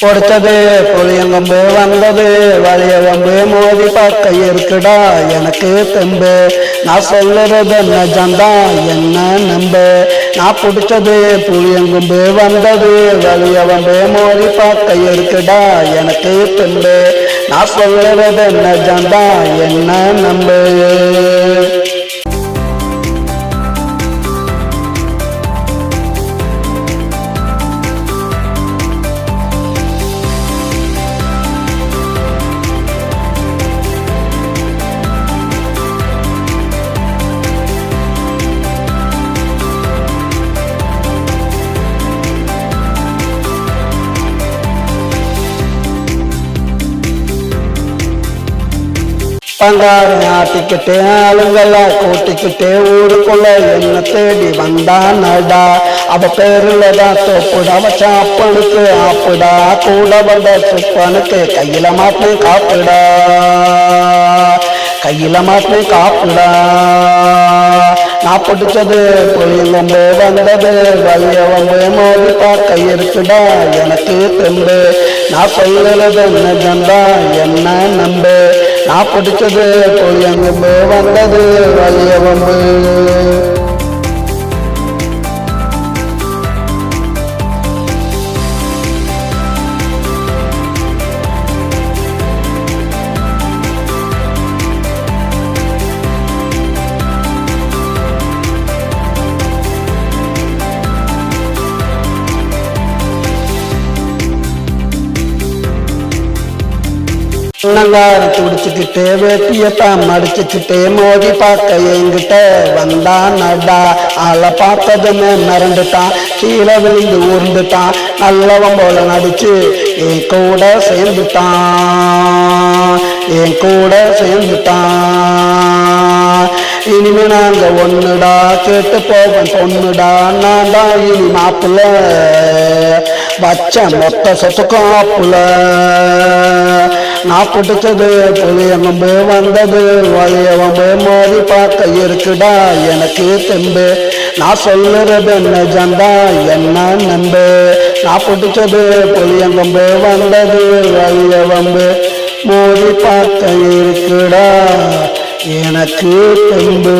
பொடுத்தது புளியங்கம்பு வந்தது வலியவம்பு மோதி பார்க்க இருக்குடா எனக்கு தெம்பு நான் சொல்லுறது நிஜந்தா என்ன நம்பு நான் பிடிச்சது புளியங்கம்பு வந்தது வலியவம்பு மோதி பார்க்க இருக்குடா எனக்கு தெம்பு நான் சொல்லுறது நிஜந்தா என்ன நம்பு பங்காரம் ஆட்டிக்கிட்டே ஆளுங்கெல்லாம் கூட்டிக்கிட்டே ஊருக்குள்ள என்ன தேடி வந்தான் நடா அவ பேருலதான் தோப்புடா வச்ச அப்பனுக்கு ஆப்புடா கூட வந்த சுப்பனுக்கு கையில மாட்டு காப்புடா கையில மாட்டு காப்புடா நான் பிடிச்சது புளியங்கம்பு வந்தது வலியவம்பு மோதி பார்க்க இருக்குடா எனக்கு தெம்பு நான் சொல்லுறது நிஜந்தா என்ன நம்பு நான் பிடிச்சது புளியங்கம்பு வந்தது வலியவம்பு நங்காரம் துடிச்சுக்கிட்டே வேட்டியத்தான் மடிச்சுக்கிட்டே மோதி பார்க்க என்கிட்ட வந்தான் நடா ஆளை பார்த்ததுமே மிரண்டுட்டான் கீழே விழுந்து ஊர்ந்துட்டான் நல்லவன் போல நடிச்சு என் கூட சேர்ந்துட்டான் இனிமே நாங்க ஒண்ணுடா கேட்டு போவன் பொண்ணுடா நான் தான் இனி மாப்பிள்ள வச்ச மொத்த சொத்துக்கும் ஆப்புல நான் பிடிச்சது புளியங்கம்பு வந்தது வலியவம்பு மோதி பார்க்க இருக்குடா எனக்கு தெம்பு நான் சொல்லுறது நிஜந்தா என்ன நம்பு நான் பிடிச்சது புளியங்கம்பு வந்தது வலியவம்பு மோதி பார்க்க இருக்குடா எனக்கு தெம்பு